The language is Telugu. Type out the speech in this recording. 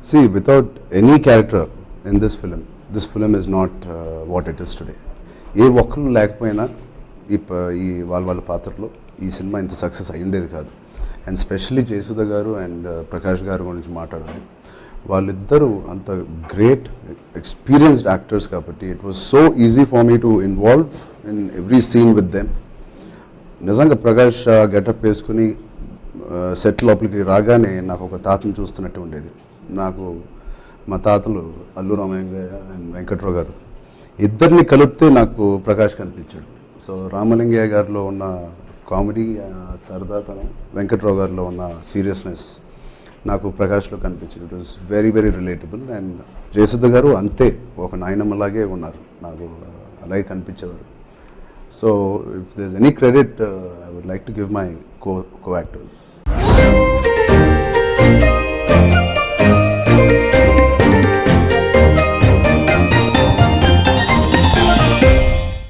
See, without any character in this film is not what it is today. ఏ ఒక్కరు లేకపోయినా ఈ వాళ్ళ పాత్రలో ఈ సినిమా ఇంత సక్సెస్ అయ్యిండేది కాదు. అండ్ స్పెషల్లీ జయసుధ గారు అండ్ ప్రకాష్ గారు గురించి మాట్లాడాలి. వాళ్ళిద్దరూ అంత గ్రేట్ ఎక్స్పీరియన్స్డ్ యాక్టర్స్ కాబట్టి it was so easy for me to involve in every scene with them. నిజంగా ప్రకాష్ గెటప్ వేసుకుని సెట్ లోపలికి రాగానే నాకు ఒక తాతను చూస్తున్నట్టు ఉండేది. నాకు మా తాతలు అల్లు రామలింగయ్య అండ్ వెంకట్రావు గారు ఇద్దరిని కలిపితే నాకు ప్రకాష్ కనిపించాడు. సో రామలింగయ్య గారిలో ఉన్న కామెడీ సరదాతనం, వెంకట్రావు గారిలో ఉన్న సీరియస్నెస్ నాకు ప్రకాష్లో కనిపించింది. It was very very relatable. And Jayasudha garu అంతే, ఒక నాయనమ్మలాగే ఉన్నారు, నాకు అలాగే కనిపించేవారు. So if there is any credit I would like to give my co actors.